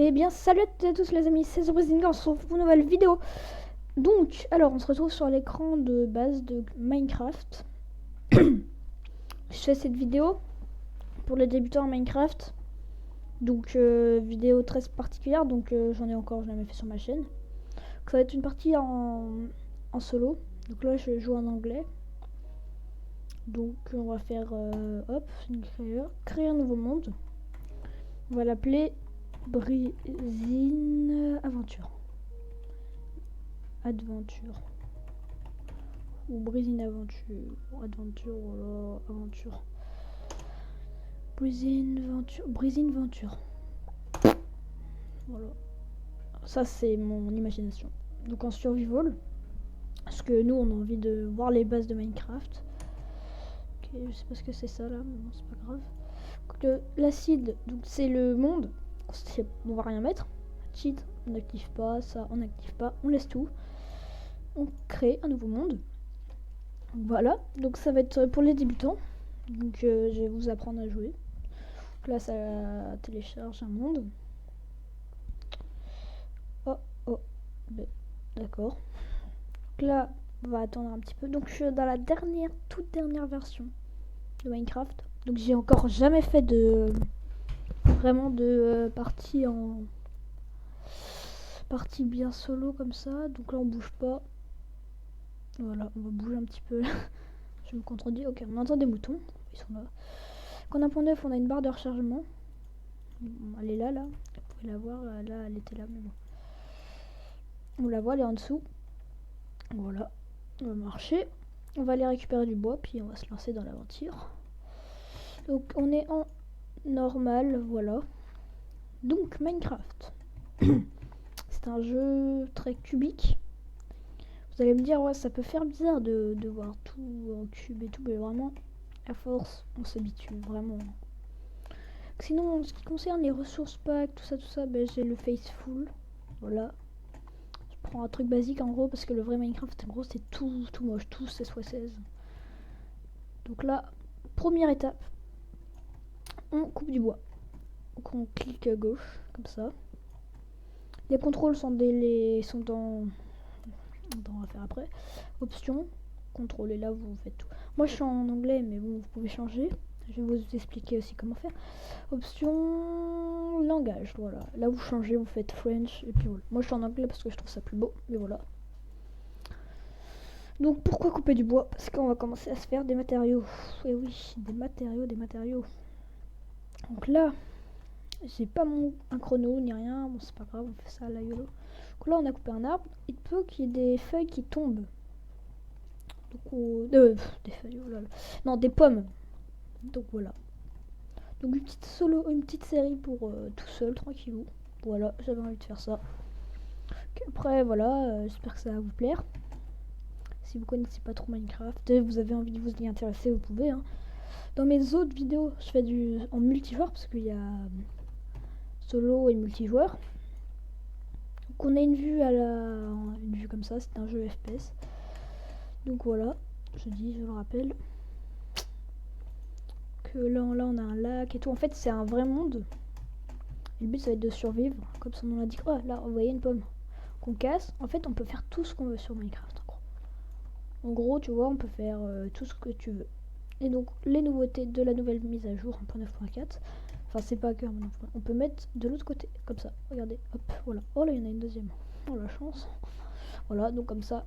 Eh bien, salut à tous les amis, c'est Brising, on se retrouve pour une nouvelle vidéo. Donc, alors, on se retrouve sur l'écran de base de Minecraft. Je fais cette vidéo pour les débutants en Minecraft. Donc, vidéo très particulière, donc j'en ai encore jamais fait sur ma chaîne. Donc, ça va être une partie en solo. Donc là, je joue en anglais. Donc, on va faire, hop, créer un nouveau monde. On va l'appeler Brising Aventure. Ou Brising Aventure. Voilà, Aventure. Brising Venture. Voilà. Ça, c'est mon imagination. Donc en survival. Parce que nous, on a envie de voir les bases de Minecraft. Ok, je sais pas ce que c'est ça là, mais bon, c'est pas grave. Donc, l'acide, donc c'est le monde. On va rien mettre. Cheat, on n'active pas. Ça, on n'active pas. On laisse tout. On crée un nouveau monde. Voilà, donc ça va être pour les débutants. Donc je vais vous apprendre à jouer. Donc là, ça télécharge un monde. Oh, d'accord. Donc là, on va attendre un petit peu. Donc je suis dans la toute dernière version de Minecraft. Donc j'ai encore jamais fait de partie bien solo comme ça. Donc là, on bouge pas. Voilà, on va bouger un petit peu. Je me contredis. Ok, on entend des moutons. Ils sont là. Quand on a un point neuf, on a une barre de rechargement. Elle est là. Vous pouvez la voir. Là, elle était là, mais bon. On la voit, elle est en dessous. Voilà. On va marcher. On va aller récupérer du bois, puis on va se lancer dans l'aventure. Donc, on est en normal, voilà. Donc, Minecraft. C'est un jeu très cubique. Vous allez me dire, ouais, ça peut faire bizarre de voir tout en cube et tout, mais vraiment, à force, on s'habitue, vraiment. Sinon, en ce qui concerne les ressources packs, tout ça, ben, j'ai le Faithful. Voilà. Je prends un truc basique en gros, parce que le vrai Minecraft, en gros, c'est tout moche, tout 16x16. Donc là, première étape, on coupe du bois. Donc on clique à gauche, comme ça. Les contrôles sont dans... On va faire après. Options, contrôle, et là vous faites tout. Moi je suis en anglais, mais bon, vous pouvez changer. Je vais vous expliquer aussi comment faire. Option langage, voilà. Là vous changez, vous faites French, et puis voilà. Moi je suis en anglais parce que je trouve ça plus beau, mais voilà. Donc pourquoi couper du bois? Parce qu'on va commencer à se faire des matériaux. Et oui, des matériaux. Donc là, j'ai pas un chrono ni rien, bon c'est pas grave, on fait ça à la YOLO. Donc là on a coupé un arbre, il peut qu'il y ait des feuilles qui tombent. Donc des feuilles, oh là là. Non, des pommes. Donc voilà. Donc une petite série pour tout seul, tranquillou. Voilà, j'avais envie de faire ça. Après voilà, j'espère que ça va vous plaire. Si vous connaissez pas trop Minecraft, vous avez envie de vous y intéresser, vous pouvez. Hein. Dans mes autres vidéos, je fais en multijoueur parce qu'il y a solo et multijoueur. Donc on a une vue comme ça, c'est un jeu FPS. Donc voilà, je le rappelle. Que là on a un lac et tout. En fait, c'est un vrai monde. Et le but ça va être de survivre, comme son nom l'indique. Oh là, vous voyez une pomme qu'on casse. En fait, on peut faire tout ce qu'on veut sur Minecraft. En gros, tu vois, on peut faire tout ce que tu veux. Et donc, les nouveautés de la nouvelle mise à jour 1.9.4. Enfin, c'est pas que on peut mettre de l'autre côté, comme ça. Regardez, hop, voilà. Oh là, il y en a une deuxième. Oh la chance. Voilà, donc comme ça,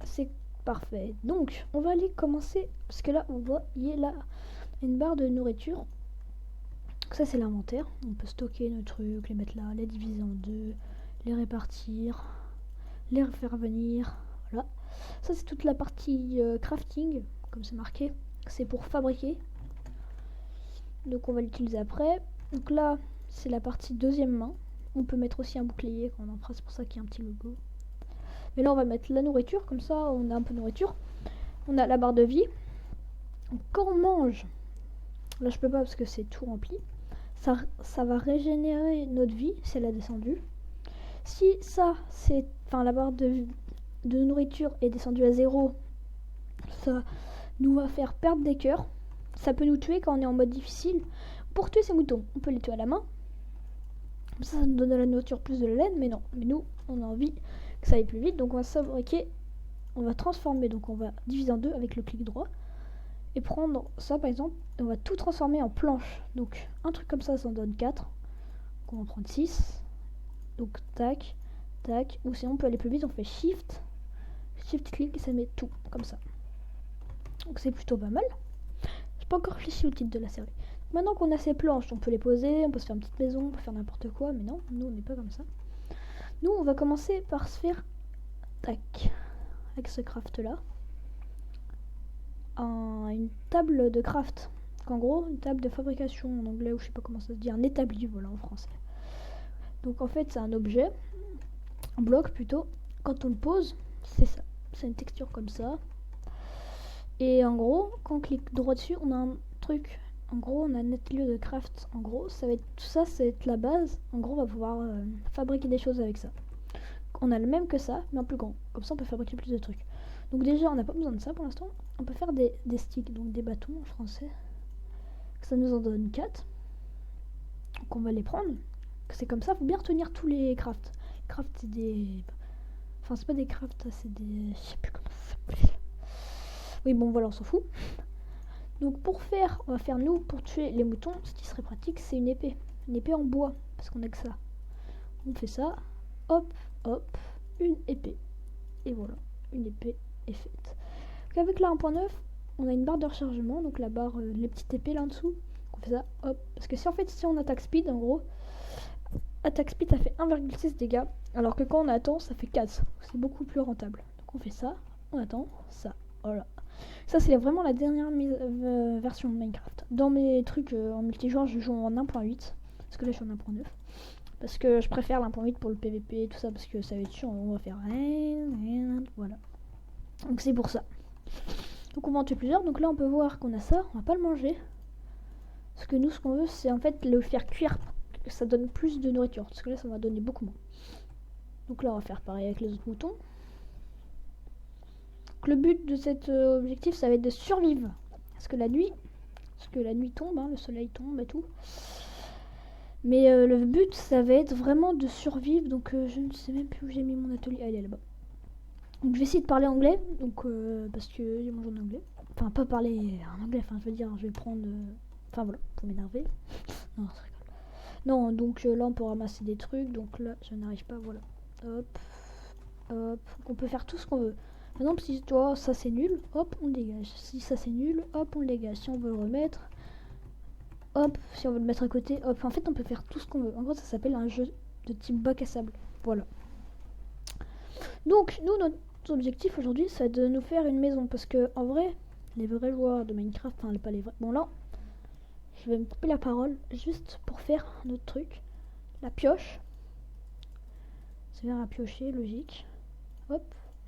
c'est parfait. Donc, on va aller commencer, parce que là, on voit, il y a là une barre de nourriture. Donc ça, c'est l'inventaire. On peut stocker nos trucs, les mettre là, les diviser en deux, les répartir, les faire venir. Voilà. Ça, c'est toute la partie crafting, comme c'est marqué. C'est pour fabriquer. Donc, on va l'utiliser après. Donc là, c'est la partie deuxième main. On peut mettre aussi un bouclier quand on en fera, c'est pour ça qu'il y a un petit logo. Mais là, on va mettre la nourriture, comme ça, on a un peu de nourriture. On a la barre de vie. Donc, quand on mange, là, je peux pas parce que c'est tout rempli. Ça va régénérer notre vie si elle a descendu. Si ça, la barre de nourriture est descendue à 0, ça nous va faire perdre des cœurs. Ça peut nous tuer quand on est en mode difficile. Pour tuer ces moutons, on peut les tuer à la main. Ça nous donne de la nourriture, plus de la laine, mais non. Mais nous, on a envie que ça aille plus vite, donc on va fabriquer, on va transformer, donc on va diviser en deux avec le clic droit, et prendre ça par exemple, et on va tout transformer en planche. Donc un truc comme ça en donne 4, donc on va prendre 6, donc tac, tac, ou sinon on peut aller plus vite, on fait shift clic et ça met tout, comme ça. Donc c'est plutôt pas mal. J'ai pas encore réfléchi au titre de la série. Maintenant qu'on a ces planches, on peut les poser, on peut se faire une petite maison, on peut faire n'importe quoi, mais non, nous on n'est pas comme ça. Nous on va commencer par se faire, tac, avec ce craft là, une table de craft. En gros, une table de fabrication en anglais, ou je sais pas comment ça se dit, un établi, voilà, en français. Donc en fait c'est un objet, un bloc plutôt, quand on le pose, c'est ça, c'est une texture comme ça. Et en gros, quand on clique droit dessus, on a un truc. En gros, on a un atelier de craft. En gros, ça va être tout ça, ça va être la base. En gros, on va pouvoir fabriquer des choses avec ça. On a le même que ça, mais en plus grand. Comme ça, on peut fabriquer plus de trucs. Donc déjà, on n'a pas besoin de ça pour l'instant. On peut faire des sticks, donc des bâtons en français. Ça nous en donne 4. Donc on va les prendre. C'est comme ça, faut bien retenir tous les crafts. Craft, c'est des... Enfin, c'est pas des crafts, c'est des... Je sais plus comment ça s'appelle. Oui, bon, voilà, on s'en fout. Donc pour faire, on va faire nous, pour tuer les moutons, ce qui serait pratique, c'est une épée. Une épée en bois, parce qu'on a que ça. On fait ça, hop, hop, une épée. Et voilà, une épée est faite. Donc avec la 1.9, on a une barre de rechargement, donc la barre, les petites épées là en dessous. On fait ça, hop. Parce que si en fait, si on attaque speed, en gros, attaque speed, ça fait 1,6 dégâts. Alors que quand on attend, ça fait 4. C'est beaucoup plus rentable. Donc on fait ça, on attend, ça, voilà. Ça c'est vraiment la dernière version de Minecraft. Dans mes trucs en multijoueur, je joue en 1.8. Parce que là je suis en 1.9. Parce que je préfère l'1.8 pour le PVP et tout ça. Parce que ça va être chiant, on va faire... Voilà. Donc c'est pour ça. Donc on va en tuer plusieurs. Donc là on peut voir qu'on a ça. On va pas le manger. Parce que nous ce qu'on veut c'est en fait le faire cuire. Pour que ça donne plus de nourriture. Parce que là ça va donner beaucoup moins. Donc là on va faire pareil avec les autres moutons. Le but de cet objectif ça va être de survivre parce que la nuit tombe, hein, le soleil tombe et tout, mais le but ça va être vraiment de survivre. Donc je ne sais même plus où j'ai mis mon atelier. Ah, il est là-bas. Donc je vais essayer de parler anglais, donc parce que j'ai mon jour en anglais, enfin pas parler en anglais, enfin je veux dire je vais prendre enfin voilà, pour m'énerver. Non, c'est rigolo. Non, donc là on peut ramasser des trucs, donc là je n'arrive pas, voilà, hop hop, on peut faire tout ce qu'on veut. Par exemple, si toi ça c'est nul, hop, on le dégage. Si ça c'est nul, hop, on le dégage. Si on veut le remettre, hop, si on veut le mettre à côté, hop. En fait, on peut faire tout ce qu'on veut. En gros, ça s'appelle un jeu de type bac à sable. Voilà. Donc, nous, notre objectif aujourd'hui, c'est de nous faire une maison. Parce que, en vrai, les vrais joueurs de Minecraft, enfin, pas les vrais. Bon, là, je vais me couper la parole juste pour faire un autre truc. La pioche. C'est bien à piocher, logique. Hop.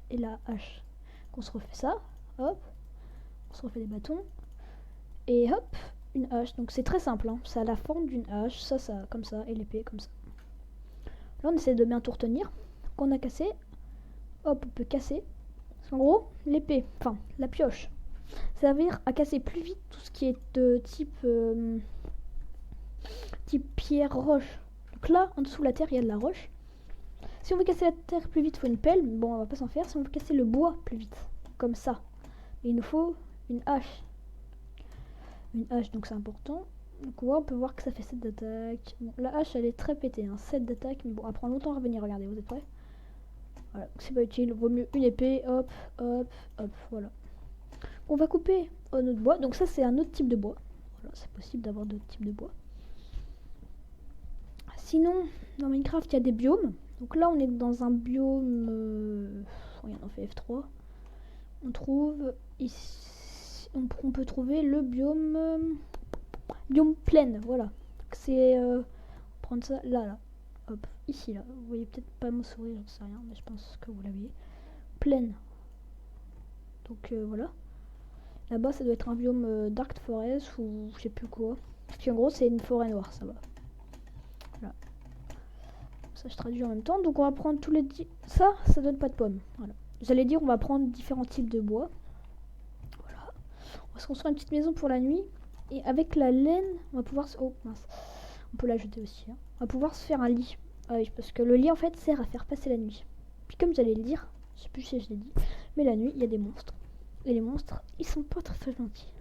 Et la hache. On se refait ça, hop, on se refait des bâtons, et hop, une hache. Donc c'est très simple, hein. Ça a la forme d'une hache, ça, comme ça, et l'épée comme ça. Là on essaie de bien tout retenir. Qu'on a cassé, hop, on peut casser. En gros, l'épée, enfin la pioche, servir à casser plus vite tout ce qui est de type pierre, roche. Donc là, en dessous de la terre, il y a de la roche. Si on veut casser la terre plus vite, il faut une pelle. Bon, on va pas s'en faire. Si on veut casser le bois plus vite, comme ça, il nous faut une hache. Une hache, donc c'est important. Donc on peut voir que ça fait 7 d'attaque. Bon, la hache, elle est très pétée, hein, 7 d'attaque. Mais bon, elle prend longtemps à revenir. Regardez, vous êtes prêts? Voilà, c'est pas utile. Vaut mieux une épée. Hop, hop, hop, voilà. On va couper un autre bois. Donc ça, c'est un autre type de bois. Voilà, c'est possible d'avoir d'autres types de bois. Sinon, dans Minecraft, il y a des biomes. Donc là, on est dans un biome... Regarde, on fait F3. On trouve ici... On peut trouver le biome... biome plaine, voilà. C'est... prendre ça là. Hop, ici, là. Vous voyez peut-être pas mon sourire, j'en sais rien, mais je pense que vous l'avez. Plaine. Donc voilà. Là-bas, ça doit être un biome Dark Forest ou je sais plus quoi. Parce qu'en gros, c'est une forêt noire, ça va. Voilà. Ça, je traduis en même temps. Donc, on va prendre tous les... Ça donne pas de pommes. Voilà. J'allais dire, on va prendre différents types de bois. Voilà. On va se construire une petite maison pour la nuit. Et avec la laine, on va pouvoir... Oh, mince. On peut la jeter aussi. Hein. on va pouvoir se faire un lit. Ah oui, parce que le lit en fait sert à faire passer la nuit. Puis comme j'allais le dire, je sais plus si je l'ai dit, mais la nuit il y a des monstres. Et les monstres, ils sont pas très gentils.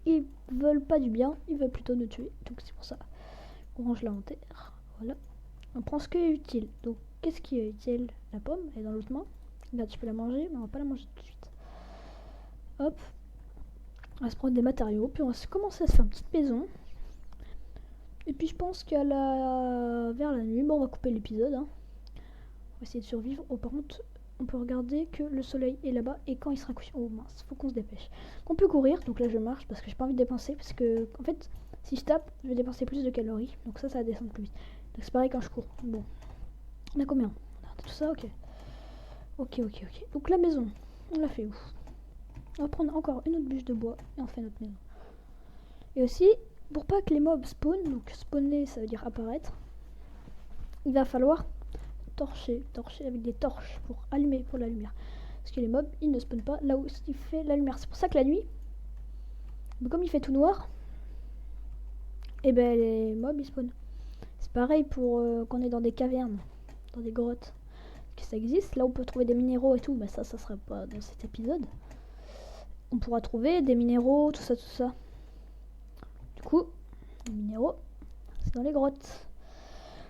Ils veulent pas du bien, ils veulent plutôt nous tuer. Donc c'est pour ça qu'on range l'inventaire. Voilà. On prend ce qui est utile. Donc qu'est-ce qui est utile? La pomme, elle est dans l'autre main. Là tu peux la manger, mais on va pas la manger tout de suite. Hop. On va se prendre des matériaux, puis on va commencer à se faire une petite maison. Et puis je pense vers la nuit, bon on va couper l'épisode. Hein. On va essayer de survivre. Oh par contre, on peut regarder que le soleil est là-bas et quand il sera couché. Oh mince, faut qu'on se dépêche. On peut courir, donc là je marche parce que j'ai pas envie de dépenser. Parce que en fait, si je tape, je vais dépenser plus de calories. Donc ça va descendre plus vite. Donc c'est pareil quand je cours. Bon. On a combien? On a tout ça, ok. Ok. Donc la maison, on l'a fait où? On va prendre encore une autre bûche de bois et on fait notre maison. Et aussi, pour pas que les mobs spawnent, donc spawner ça veut dire apparaître, il va falloir torcher avec des torches pour allumer pour la lumière. Parce que les mobs, ils ne spawnent pas là où il fait la lumière. C'est pour ça que la nuit, comme il fait tout noir, et ben les mobs ils spawnent. C'est pareil pour quand on est dans des cavernes, dans des grottes. Parce que ça existe, là on peut trouver des minéraux et tout, mais ça sera pas dans cet épisode. On pourra trouver des minéraux, tout ça. Du coup, les minéraux, c'est dans les grottes.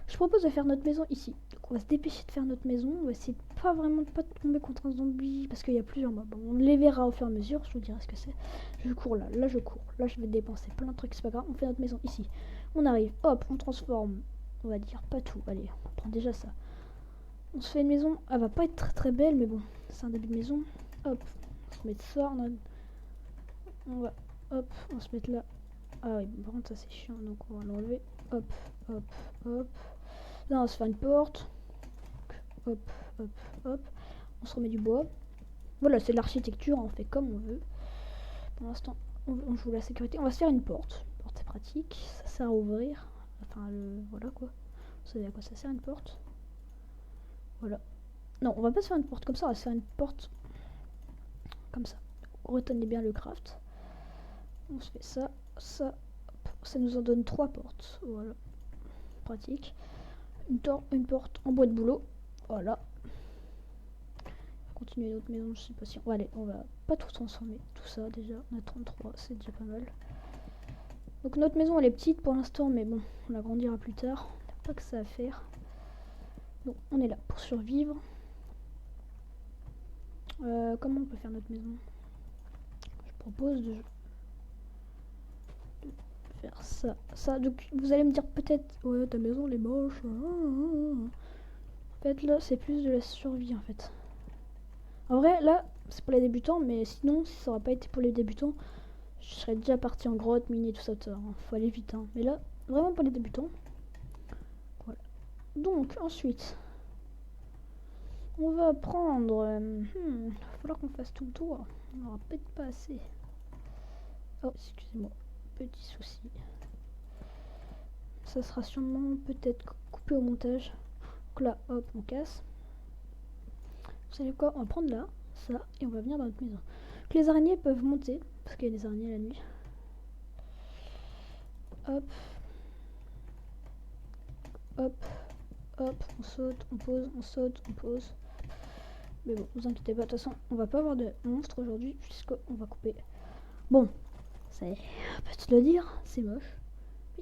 Je propose de faire notre maison ici. Donc on va se dépêcher de faire notre maison. On va essayer de pas tomber contre un zombie parce qu'il y a plusieurs mobs. On les verra au fur et à mesure. Je vous dirai ce que c'est. Je cours là je cours. Là je vais dépenser plein de trucs, c'est pas grave. On fait notre maison ici. On arrive, hop, on transforme. On va dire pas tout. Allez, on prend déjà ça. On se fait une maison. Elle va pas être très belle, mais bon, c'est un début de maison. Hop, on se met ça. On va, hop, on se met là. Ah oui, par contre ça c'est chiant, donc on va l'enlever. Hop. Là on va se faire une porte. Hop. On se remet du bois. Voilà, c'est de l'architecture, on fait comme on veut. Pour l'instant, on joue la sécurité. On va se faire une porte. Une porte c'est pratique, ça sert à ouvrir. Enfin, voilà quoi. Vous savez à quoi ça sert une porte? Voilà. Non, on va pas se faire une porte comme ça, on va se faire une porte comme ça. Retenez bien le craft. On se fait ça. Ça nous en donne 3 portes. Voilà. Pratique. Une porte en bois de bouleau. Voilà. Continuer notre maison, je sais pas si... Allez, on va pas tout transformer. Tout ça déjà. On a 33, c'est déjà pas mal. Donc notre maison elle est petite pour l'instant, mais bon, on la grandira plus tard. On n'a pas que ça à faire. Donc on est là pour survivre. Comment on peut faire notre maison? Je propose de faire ça. Donc vous allez me dire peut-être, ouais ta maison elle est moche. En fait là c'est plus de la survie en fait. En vrai là c'est pour les débutants, mais sinon si ça aurait pas été pour les débutants, je serais déjà parti en grotte, miner tout ça. Faut aller vite hein. Mais là vraiment pour les débutants. Voilà. Donc ensuite on va prendre. Il va falloir qu'on fasse tout le tour. On n'aura peut-être pas assez. Oh excusez-moi. Petit souci. Ça sera sûrement peut-être coupé au montage. Donc là, hop, on casse. Vous savez quoi? On va prendre là, ça, et on va venir dans notre maison. Donc les araignées peuvent monter, parce qu'il y a des araignées la nuit. Hop. On saute, on pose, on saute, on pose. Mais bon, vous inquiétez pas, de toute façon, on va pas avoir de monstres aujourd'hui, puisqu'on va couper. Bon, ça y est, on peut te le dire, c'est moche.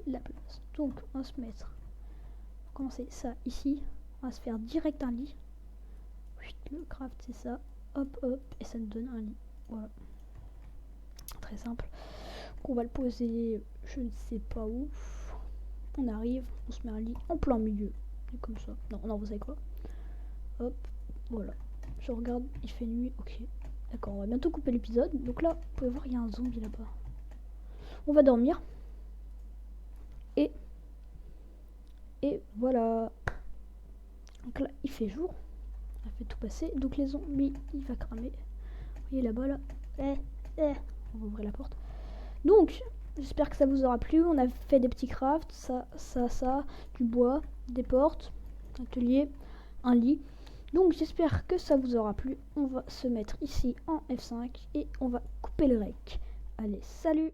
Mais la place. Donc, on va se mettre. On va commencer ça ici. On va se faire direct un lit. Le craft, c'est ça. Hop, et ça nous donne un lit. Voilà. Très simple. Donc, on va le poser, je ne sais pas où. On arrive, on se met un lit en plein milieu. Comme ça. Non, vous savez quoi? Hop, voilà. Je regarde, il fait nuit, ok. D'accord, on va bientôt couper l'épisode. Donc là, vous pouvez voir, il y a un zombie là-bas. On va dormir. Et voilà. Donc là, il fait jour. On a fait tout passer. Donc les zombies, il va cramer. Vous voyez là-bas, là. On va ouvrir la porte. Donc, j'espère que ça vous aura plu. On a fait des petits crafts. Ça. Du bois, des portes, un atelier, un lit. Donc j'espère que ça vous aura plu. On va se mettre ici en F5 et on va couper le rec. Allez, salut!